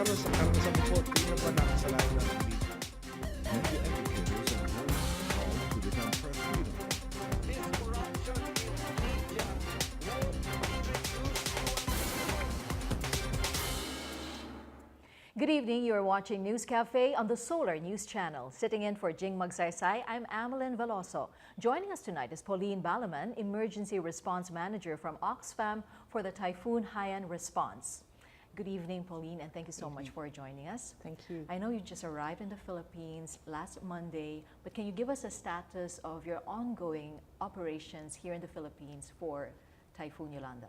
karanasan ko po, di na ba nakasalanan ng video? Media educators and journalists called to defend press freedom. Good evening. You're watching News Cafe on the Solar News Channel. Sitting in for Jing Magsaysay, I'm Amelin Veloso. Joining us tonight is Pauline Balaman, Emergency Response Manager from Oxfam for the Typhoon Haiyan response. Good evening, Pauline, and thank you so much for joining us. Thank you. I know you just arrived in the Philippines last Monday, but can you give us a status of your ongoing operations here in the Philippines for Typhoon Yolanda?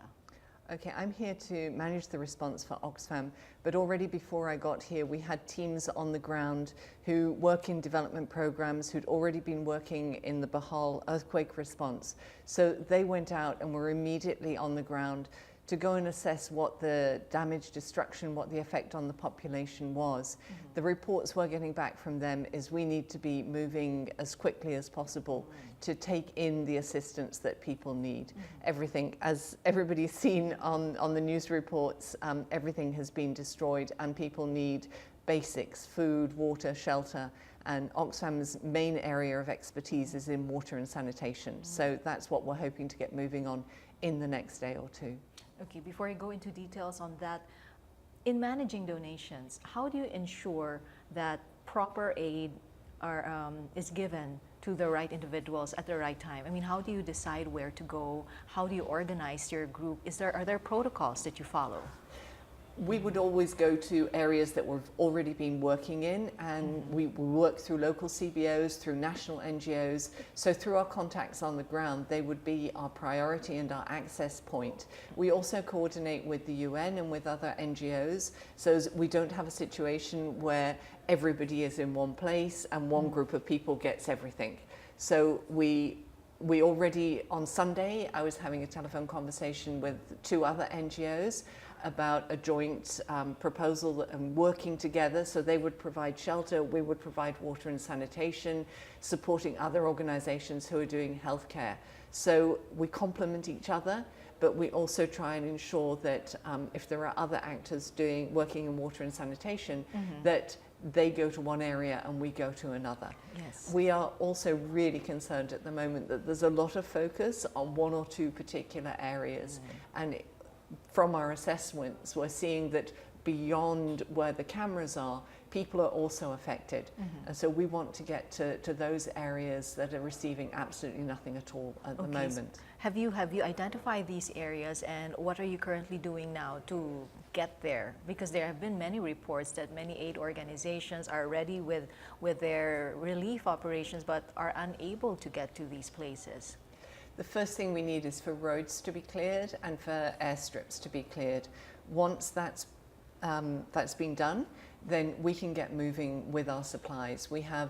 Okay, I'm here to manage the response for Oxfam, but already before I got here, we had teams on the ground who work in development programs who'd already been working in the Bohol earthquake response. So they went out and were immediately on the ground to go and assess what the damage, destruction, what the effect on the population was. The reports we're getting back from them is we need to be moving as quickly as possible to take in the assistance that people need. Everything, as everybody's seen on the news reports, everything has been destroyed and people need basics, food, water, shelter. And Oxfam's main area of expertise is in water and sanitation. So that's what we're hoping to get moving on in the next day or two. Okay, before I go into details on that, in managing donations, how do you ensure that proper aid is given to the right individuals at the right time? I mean, how do you decide where to go? How do you organize your group? Are there protocols that you follow? We would always go to areas that we've already been working in, and we work through local CBOs, through national NGOs. So through our contacts on the ground, they would be our priority and our access point. We also coordinate with the UN and with other NGOs, so we don't have a situation where everybody is in one place and one group of people gets everything. So we already, on Sunday, I was having a telephone conversation with 2 other NGOs about a joint proposal and working together. So they would provide shelter, we would provide water and sanitation, supporting other organizations who are doing healthcare. So we complement each other, but we also try and ensure that if there are other actors working in water and sanitation, that they go to one area and we go to another. Yes. We are also really concerned at the moment that there's a lot of focus on 1 or 2 particular areas. And from our assessments, we're seeing that beyond where the cameras are, people are also affected. And so we want to get to those areas that are receiving absolutely nothing at all at the moment. Have you identified these areas, and what are you currently doing now to get there? Because there have been many reports that many aid organizations are ready with their relief operations but are unable to get to these places. The first thing we need is for roads to be cleared and for airstrips to be cleared. Once that's been done, then we can get moving with our supplies. We have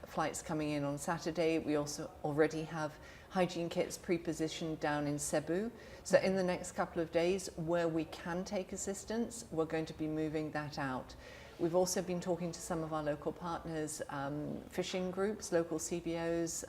flights coming in on Saturday. We also already have hygiene kits pre-positioned down in Cebu. So in the next couple of days, where we can take assistance, we're going to be moving that out. We've also been talking to some of our local partners, fishing groups, local CBOs,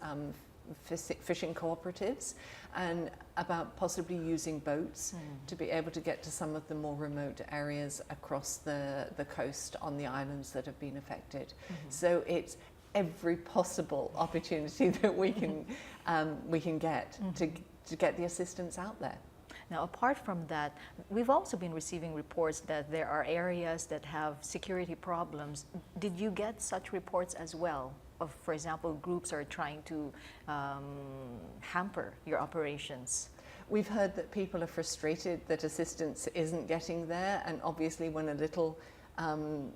fishing cooperatives, and about possibly using boats to be able to get to some of the more remote areas across the coast on the islands that have been affected. So it's every possible opportunity that we can get to get the assistance out there. Now, apart from that, we've also been receiving reports that there are areas that have security problems. Did you get such reports as well? Of, for example, groups are trying to hamper your operations? We've heard that people are frustrated that assistance isn't getting there, and obviously when a little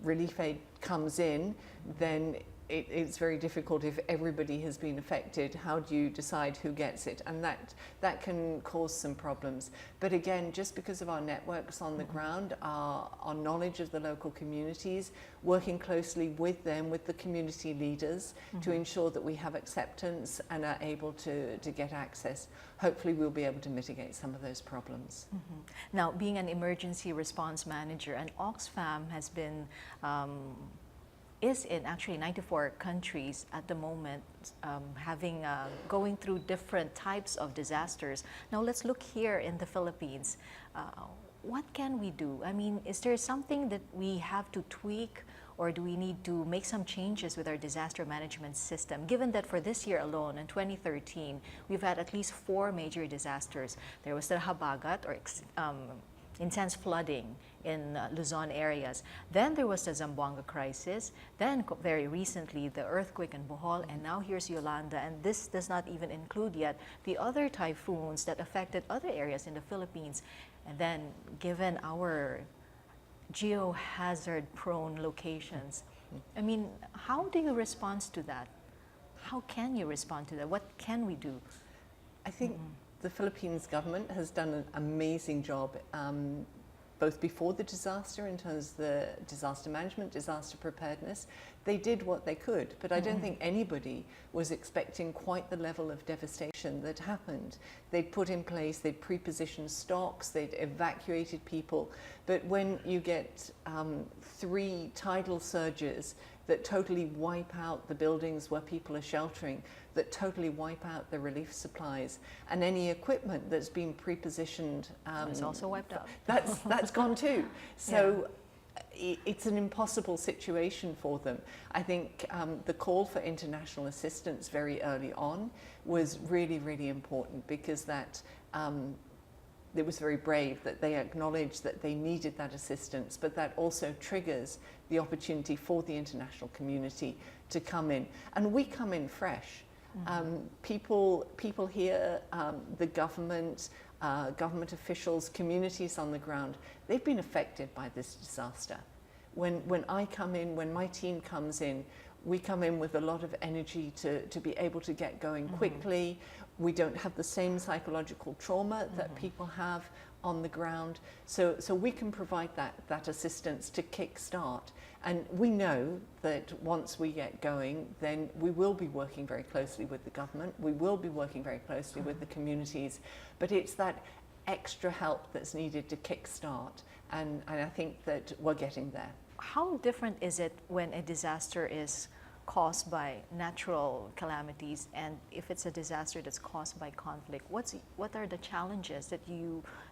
relief aid comes in, then it's very difficult if everybody has been affected. How do you decide who gets it? And that can cause some problems. But again, just because of our networks on the ground, our knowledge of the local communities, working closely with them, with the community leaders, to ensure that we have acceptance and are able to get access, hopefully we'll be able to mitigate some of those problems. Now, being an emergency response manager, and Oxfam has been is in actually 94 countries at the moment, going through different types of disasters. Now let's look here in the Philippines. what can we do? I mean, is there something that we have to tweak, or do we need to make some changes with our disaster management system? Given that for this year alone, in 2013, we've had at least 4 major disasters. There was the Habagat, or intense flooding in Luzon areas. Then there was the Zamboanga crisis. Then very recently, the earthquake in Bohol, and now here's Yolanda. And this does not even include yet the other typhoons that affected other areas in the Philippines. And then, given our geohazard-prone locations, I mean, how do you respond to that? How can you respond to that? What can we do? I think the Philippines government has done an amazing job, both before the disaster in terms of the disaster management, disaster preparedness. They did what they could, but I don't think anybody was expecting quite the level of devastation that happened. They'd put in place, they'd pre-positioned stocks, they'd evacuated people, but when you get 3 tidal surges that totally wipe out the buildings where people are sheltering, that totally wipe out the relief supplies, and any equipment that's been pre-positioned, It's also wiped out. that's gone too. So it's an impossible situation for them. I think the call for international assistance very early on was really, really important, because that it was very brave that they acknowledged that they needed that assistance, but that also triggers the opportunity for the international community to come in. And we come in fresh. People here, the government, government officials, communities on the ground, they've been affected by this disaster. When I come in, when my team comes in, we come in with a lot of energy to be able to get going quickly. We don't have the same psychological trauma that people have on the ground. So we can provide that assistance to kickstart. And we know that once we get going, then we will be working very closely with the government. We will be working very closely with the communities. But it's that extra help that's needed to kickstart. And I think that we're getting there. How different is it when a disaster is caused by natural calamities, and if it's a disaster that's caused by conflict? What are the challenges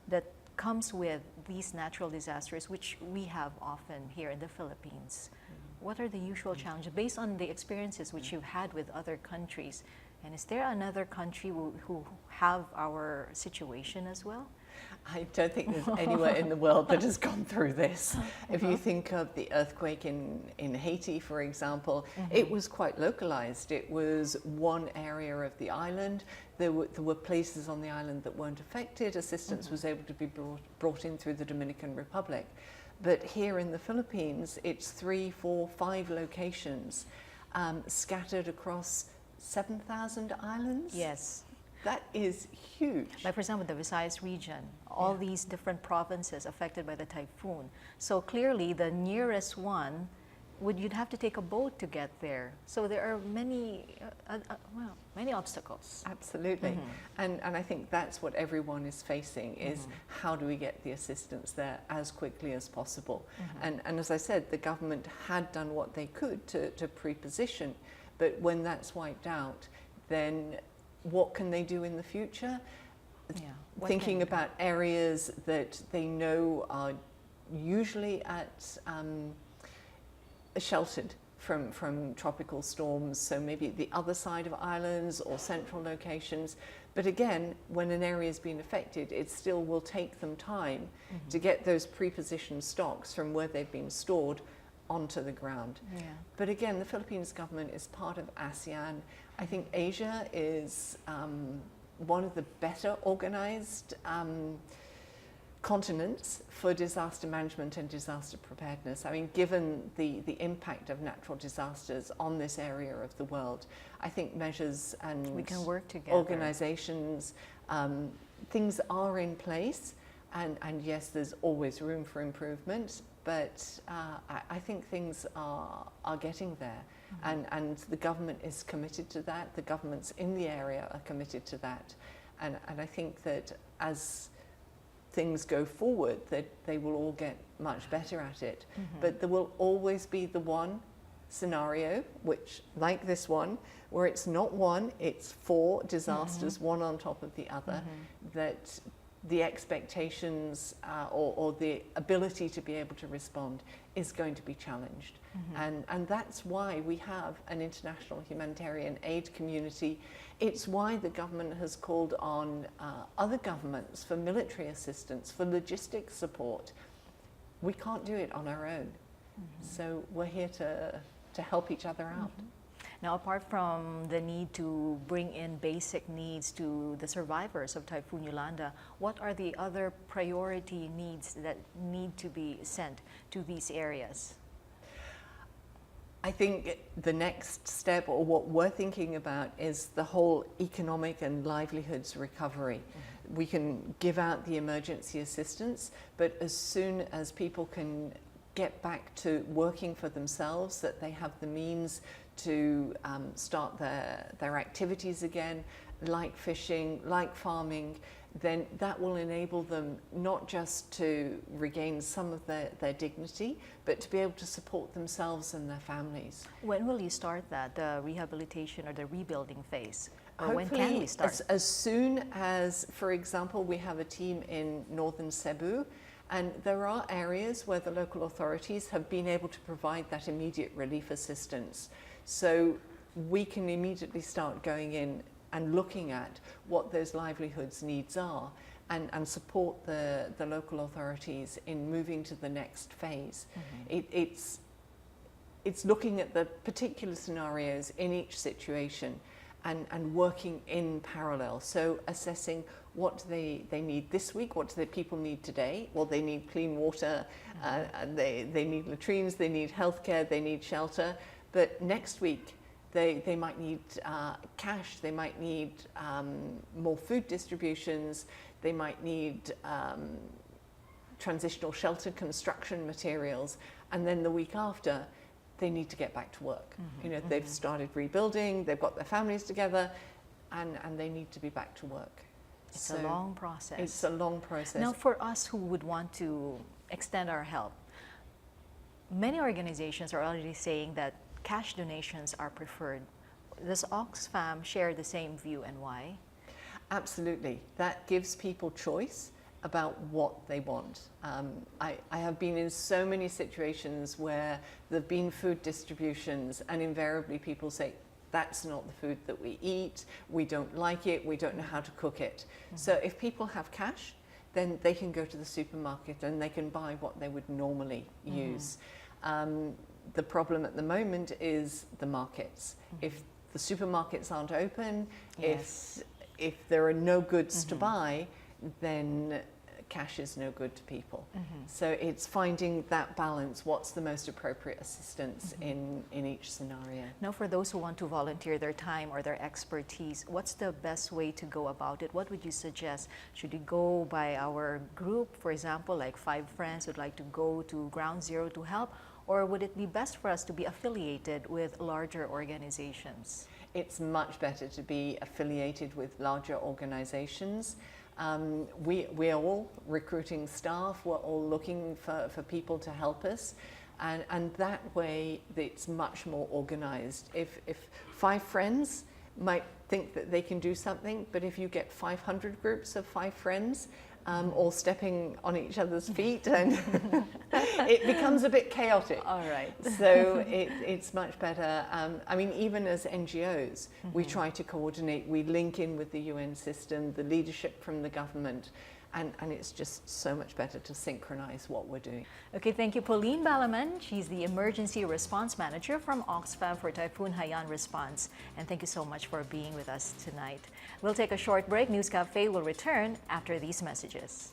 that comes with these natural disasters, which we have often here in the Philippines? What are the usual challenges based on the experiences which you've had with other countries? And is there another country who have our situation as well? I don't think there's anywhere in the world that has gone through this. If you think of the earthquake in Haiti, for example, it was quite localized. It was one area of the island. There were places on the island that weren't affected. Assistance was able to be brought in through the Dominican Republic. But here in the Philippines, it's 3, 4, 5 locations scattered across 7,000 islands. Yes. That is huge. Like, for example, the Visayas region, all these different provinces affected by the typhoon. So clearly, the nearest one, you'd have to take a boat to get there. So there are many obstacles. Absolutely. And I think that's what everyone is facing, is how do we get the assistance there as quickly as possible? And as I said, the government had done what they could to pre-position, but when that's wiped out, then what can they do in the future? Thinking about areas that they know are usually sheltered from tropical storms, so maybe the other side of islands or central locations. But again, when an area has been affected, it still will take them time to get those pre-positioned stocks from where they've been stored onto the ground. But again, the Philippines government is part of ASEAN. I think Asia is one of the better organized continents for disaster management and disaster preparedness. I mean, given the impact of natural disasters on this area of the world, I think measures and we can work together. Organizations, things are in place, and yes, there's always room for improvement, but I think things are getting there. And the government is committed to that. The governments in the area are committed to that. And I think that as things go forward, that they will all get much better at it. But there will always be the one scenario, which, like this one, where it's not one, it's 4 disasters, one on top of the other, that the expectations or the ability to be able to respond is going to be challenged. And that's why we have an international humanitarian aid community. It's why the government has called on other governments for military assistance, for logistics support. We can't do it on our own. So we're here to help each other out. Now, apart from the need to bring in basic needs to the survivors of Typhoon Yolanda, what are the other priority needs that need to be sent to these areas? I think the next step, or what we're thinking about, is the whole economic and livelihoods recovery. We can give out the emergency assistance, but as soon as people can get back to working for themselves, that they have the means to start their activities again, like fishing, like farming, then that will enable them not just to regain some of their dignity, but to be able to support themselves and their families. When will you start that, the rehabilitation or the rebuilding phase? Or when can we Hopefully, start? as soon as, for example, we have a team in northern Cebu, and there are areas where the local authorities have been able to provide that immediate relief assistance. So we can immediately start going in and looking at what those livelihoods needs are, and support the local authorities in moving to the next phase. It's looking at the particular scenarios in each situation and working in parallel. So assessing what they need this week, what do the people need today? Well, they need clean water, and they need latrines, they need healthcare, they need shelter. But next week, they might need cash, they might need more food distributions, they might need transitional shelter construction materials, and then the week after, they need to get back to work. You know, they've started rebuilding, they've got their families together, and they need to be back to work. It's a long process. It's a long process. Now, for us who would want to extend our help, many organizations are already saying that cash donations are preferred. Does Oxfam share the same view, and why? Absolutely. That gives people choice about what they want. I have been in so many situations where there have been food distributions, and invariably people say, that's not the food that we eat, we don't like it, we don't know how to cook it. So if people have cash, then they can go to the supermarket and they can buy what they would normally use. The problem at the moment is the markets. If the supermarkets aren't open, if there are no goods to buy, then cash is no good to people. So it's finding that balance, what's the most appropriate assistance in each scenario. Now, for those who want to volunteer their time or their expertise, what's the best way to go about it? What would you suggest? Should you go by our group, for example, like 5 friends would like to go to Ground Zero to help? Or would it be best for us to be affiliated with larger organizations? It's much better to be affiliated with larger organizations. We are all recruiting staff, we're all looking for people to help us, and that way it's much more organized. If 5 friends might think that they can do something, but if you get 500 groups of 5 friends, all stepping on each other's feet, and it becomes a bit chaotic. All right. So it's much better. I mean, even as NGOs, we try to coordinate, we link in with the UN system, the leadership from the government, and it's just so much better to synchronize what we're doing. Okay, thank you, Pauline Balaman. She's the Emergency Response Manager from Oxfam for Typhoon Haiyan Response. And thank you so much for being with us tonight. We'll take a short break. News Cafe will return after these messages.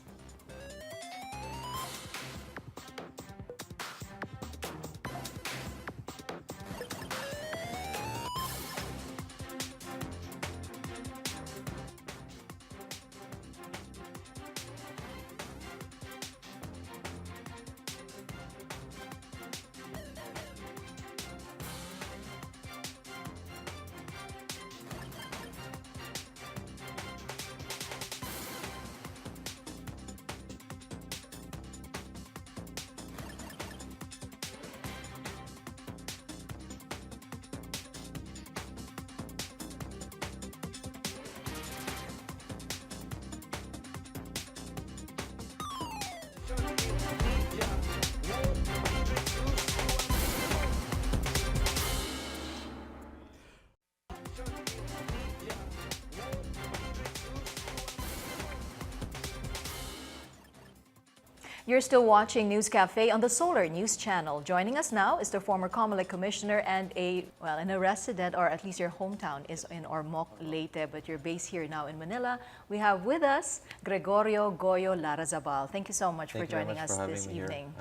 You're still watching News Cafe on the Solar News Channel. Joining us now is the former Comelec Commissioner and an resident, or at least your hometown is in Ormoc, Leyte, but you're based here now in Manila. We have with us Gregorio Goyo Larazabal. Thank you so much for joining us this evening.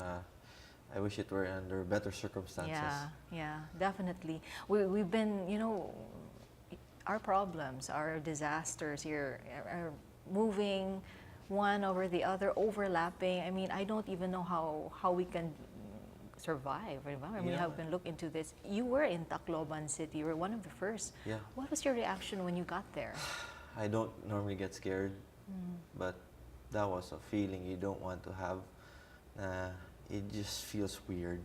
I wish it were under better circumstances. Yeah, definitely. We've been, our problems, our disasters here are moving one over the other, overlapping. I mean, I don't even know how we can survive. We have been looking into this. You were in Tacloban City. You were one of the first. Yeah. What was your reaction when you got there? I don't normally get scared, but that was a feeling you don't want to have. It just feels weird.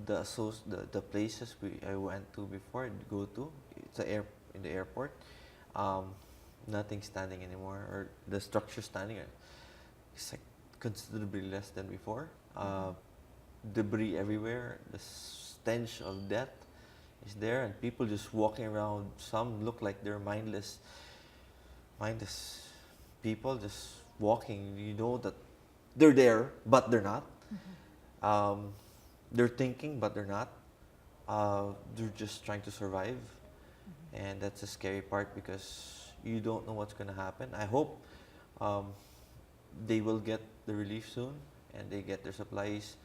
The places I went to before, it's in the airport. Nothing standing anymore, or the structure standing. It's like considerably less than before. Debris everywhere. The stench of death is there, and people just walking around. Some look like they're mindless people just walking. You know that they're there, but they're not. They're thinking, but they're not. They're just trying to survive, and that's a scary part because you don't know what's going to happen. I hope they will get the relief soon, and they get their supplies.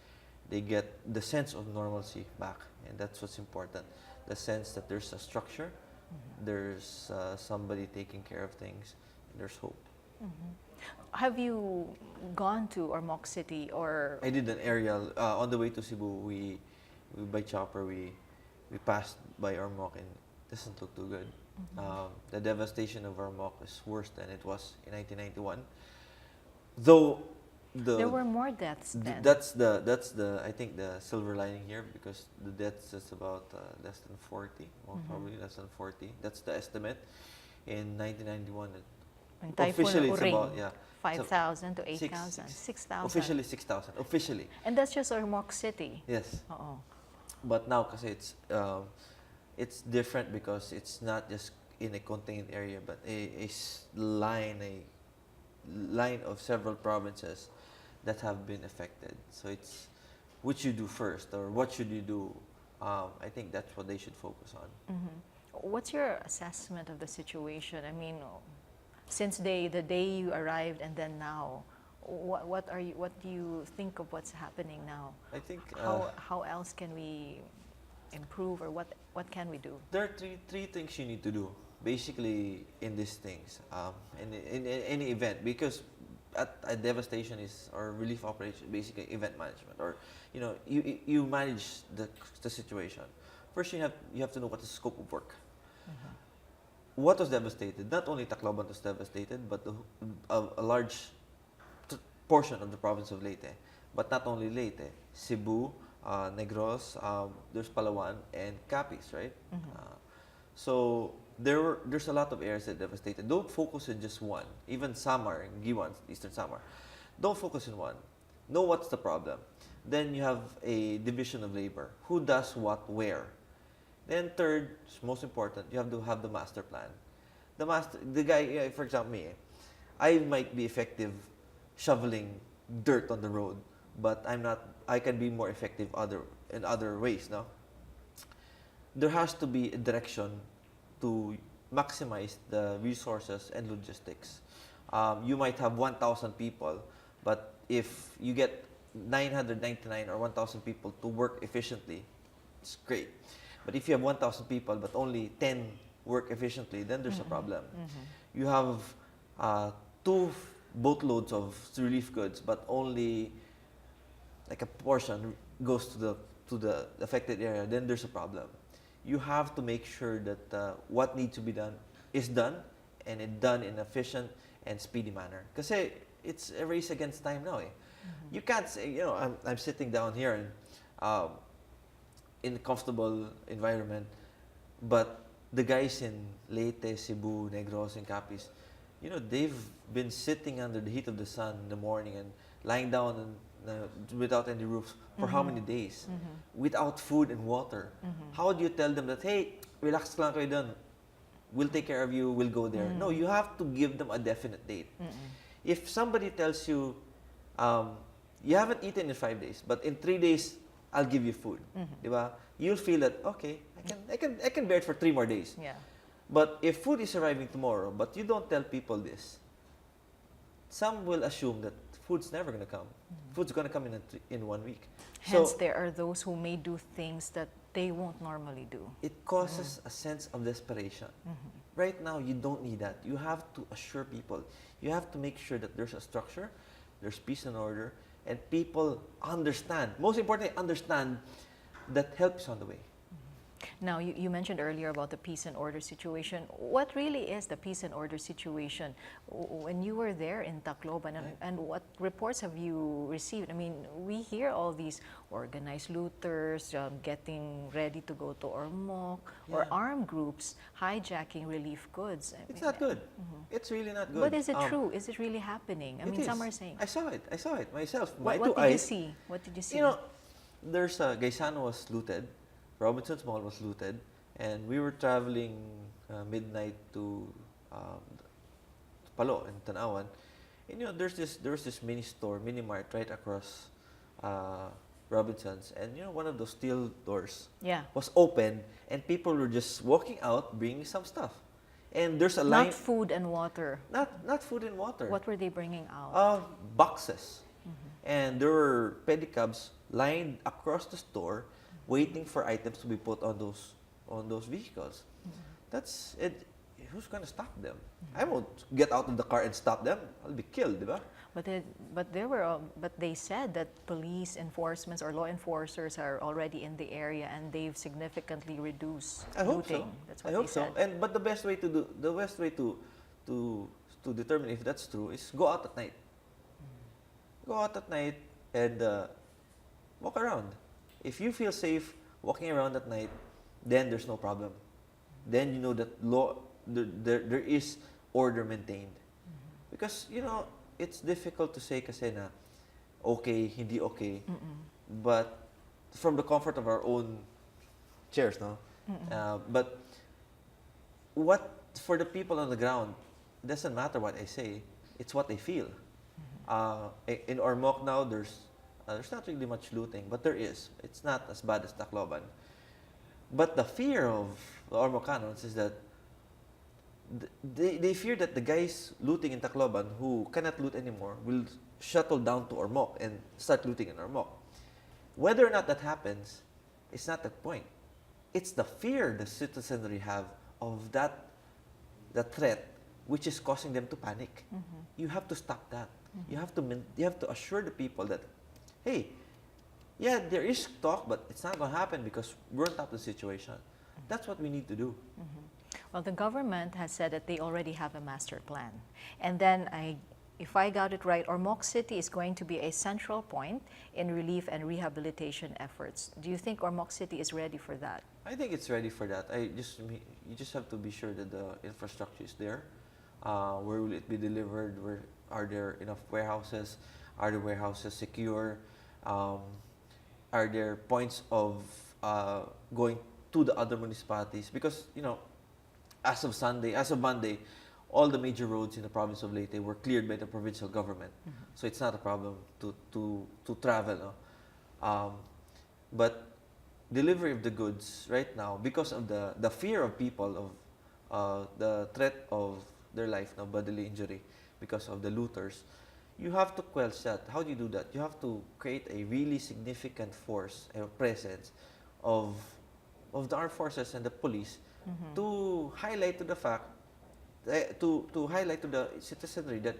They get the sense of normalcy back, and that's what's important. The sense that there's a structure, there's somebody taking care of things, and there's hope. Have you gone to Ormoc City, or? I did an aerial on the way to Cebu. We by chopper we passed by Ormoc, and it doesn't look too good. The devastation of Ormoc is worse than it was in 1991. Though there were more deaths then. That's the I think the silver lining here, because the deaths is about less than 40, probably less than 40. That's the estimate. In 1991, officially it's about 5,000 to 8,000, 6,000. Officially 6,000. Officially. And that's just Ormoc City. Yes. But now, kasi it's different because it's not just in a contained area, but a line of several provinces that have been affected. So it's which you do first, or what should you do? I think that's what they should focus on. What's your assessment of the situation? I mean, since the day you arrived and then now, what do you think of what's happening now? I think how else can we improve, or what can we do? There are three things you need to do basically in these things, in any event, because a devastation or relief operation basically event management, or you manage the situation. First, you have to know what is the scope of work. What was devastated? Not only Tacloban was devastated, but a large portion of the province of Leyte. But not only Leyte, Cebu, Negros, there's Palawan, and Capiz, right? So there's a lot of areas that are devastated. Don't focus on just one. Even Samar, Giwan, Eastern Samar. Don't focus on one. Know what's the problem. Then you have a division of labor. Who does what where? Then third, most important, you have to have the master plan. The guy, for example, me, I might be effective shoveling dirt on the road, but I can be more effective in other ways, no? There has to be a direction to maximize the resources and logistics. You might have 1,000 people, but if you get 999 or 1,000 people to work efficiently, it's great. But if you have 1,000 people, but only 10 work efficiently, then there's a problem. You have 2 boatloads of relief goods, but only like a portion goes to the affected area, then there's a problem. You have to make sure that what needs to be done is done, and it's done in an efficient and speedy manner. Because it's a race against time now. You can't say, I'm sitting down here and in a comfortable environment, but the guys in Leyte, Cebu, Negros, and Capiz, they've been sitting under the heat of the sun in the morning and lying down without any roofs for how many days? Without food and water. How do you tell them that, hey, relax lang kayo dun, we'll take care of you, we'll go there? No, you have to give them a definite date. If somebody tells you, you haven't eaten in 5 days, but in 3 days, I'll give you food. Diba? You'll feel that, okay, I can bear it for 3 more days. Yeah. But if food is arriving tomorrow, but you don't tell people this, some will assume that food's never going to come. Food's going to come in 1 week. Hence, So there are those who may do things that they won't normally do. it causes a sense of desperation. Right now, you don't need that. You have to assure people. You have to make sure that there's a structure, there's peace and order, and people understand. Most importantly, understand that help is on the way. Now, you mentioned earlier about the peace and order situation. What really is the peace and order situation when you were there in Tacloban, and what reports have you received? I mean, we hear all these organized looters getting ready to go to Ormoc, or Yeah. armed groups hijacking relief goods. I It's mean, not good. It's really not good. But is it true? Is it really happening? I It mean, some is. are saying. I saw it myself. What My two did you eyes. see? What did you see? You know, there's Gaisano was looted, Robinson's Mall was looted, and we were traveling midnight to Palo in Tanawan. And you know, there was this mini store, mini mart right across Robinson's, and you know, one of those steel doors Yeah. was open, and people were just walking out, bringing some stuff. And there's a line, Not food and water. not food and water. What were they bringing out? Boxes. And there were pedicabs lined across the store waiting for items to be put on those vehicles. That's it. Who's going to stop them? I won't get out of the car and stop them. I'll be killed, diba? But they said that police enforcements or law enforcers are already in the area, and they've significantly reduced I hope so. looting. That's what I hope they so. said. But the best way to determine if that's true is go out at night. Go out at night and walk around. If you feel safe walking around at night, then there's no problem. Then you know that there is order maintained. Because you know, it's difficult to say kasi na okay, hindi okay. But from the comfort of our own chairs, no? But what for the people on the ground, it doesn't matter what I say, it's what they feel. In Ormoc now, there's not really much looting, but there is. It's not as bad as Tacloban. But the fear of the Ormocanos is that they fear that the guys looting in Tacloban who cannot loot anymore will shuttle down to Ormoc and start looting in Ormoc. Whether or not that happens, it's not the point. It's the fear the citizenry have of the threat, which is causing them to panic. You have to stop that. You have to assure the people that, hey, yeah, there is talk, but it's not going to happen because we're on top of the situation. That's what we need to do. Well, the government has said that they already have a master plan. And then, if I got it right, Ormoc City is going to be a central point in relief and rehabilitation efforts. Do you think Ormoc City is ready for that? I think it's ready for that. You just have to be sure that the infrastructure is there. Where will it be delivered? Are there enough warehouses? Are the warehouses secure? Are there points of going to the other municipalities? Because you know, as of Monday, all the major roads in the province of Leyte were cleared by the provincial government, so it's not a problem to travel. No? But delivery of the goods right now, because of the fear of people of the threat of their life, no, bodily injury, because of the looters, you have to quench that. How do you do that? You have to create a really significant force, a presence of the armed forces and the police to highlight to the fact, to highlight to the citizenry that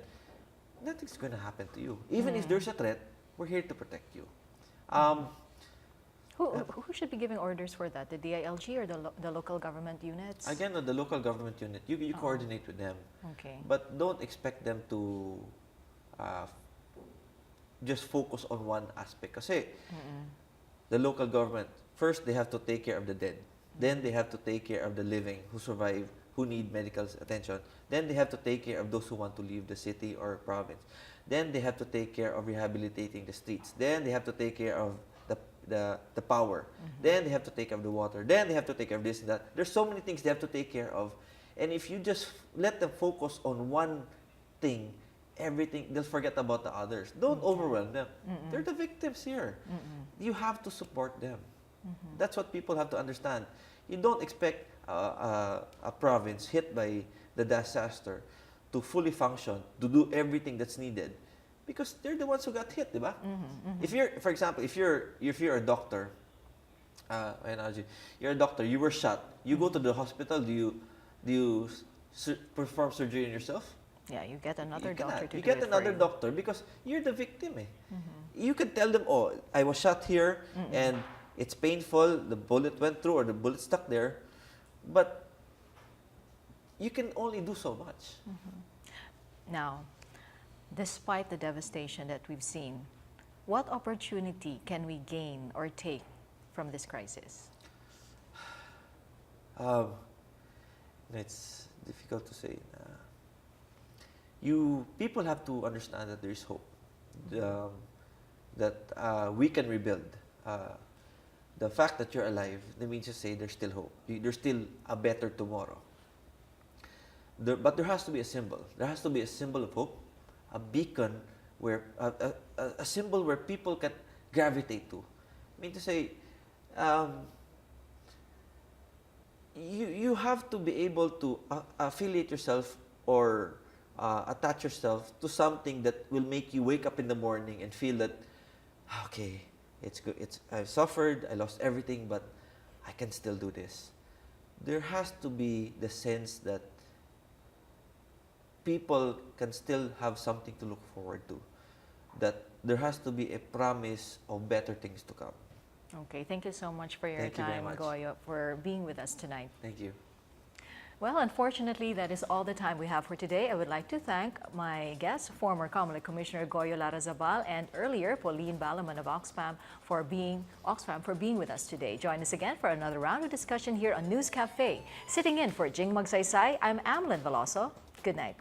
nothing's going to happen to you. Even if there's a threat, we're here to protect you. Who should be giving orders for that? The DILG or the local government units? Again, the local government unit, you coordinate with them. Okay. But don't expect them to just focus on one aspect. Kasi the local government, first they have to take care of the dead. Then they have to take care of the living who survive, who need medical attention. Then they have to take care of those who want to leave the city or province. Then they have to take care of rehabilitating the streets. Then they have to take care of the power. Then they have to take care of the water. Then they have to take care of this and that. There's so many things they have to take care of. And if you just let them focus on one thing everything, they'll forget about the others. Don't overwhelm them. They're the victims here. You have to support them. That's what people have to understand. You don't expect a province hit by the disaster to fully function, to do everything that's needed, because they're the ones who got hit, diba? If you're, for example, if you're a doctor, analogy, you're a doctor, you were shot, you go to the hospital, do you perform surgery on yourself? Yeah, you get another You doctor cannot. to You do get it for another you. doctor because you're the victim. You can tell them, oh, I was shot here and it's painful, the bullet went through or the bullet stuck there, but you can only do so much. Now, despite the devastation that we've seen, what opportunity can we gain or take from this crisis? It's difficult to say. People have to understand that there is hope, that we can rebuild. The fact that you're alive, that means to say there's still hope. There's still a better tomorrow. But there has to be a symbol. There has to be a symbol of hope, a beacon, where a symbol where people can gravitate to. I mean to say, you have to be able to affiliate yourself or attach yourself to something that will make you wake up in the morning and feel that, okay, it's good. I've suffered, I lost everything, but I can still do this. There has to be the sense that people can still have something to look forward to. That there has to be a promise of better things to come. Okay, thank you so much for your Thank you very time, much. Goyo, for being with us tonight. Thank you. Well, unfortunately, that is all the time we have for today. I would like to thank my guests, former Comelec Commissioner Goyo Larrazabal and earlier Pauline Balaman of Oxfam for being with us today. Join us again for another round of discussion here on News Cafe. Sitting in for Jing Magsaysay, I'm Amlyn Veloso. Good night.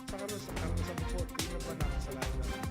Sa karanasan po, hindi na ba nakasalanan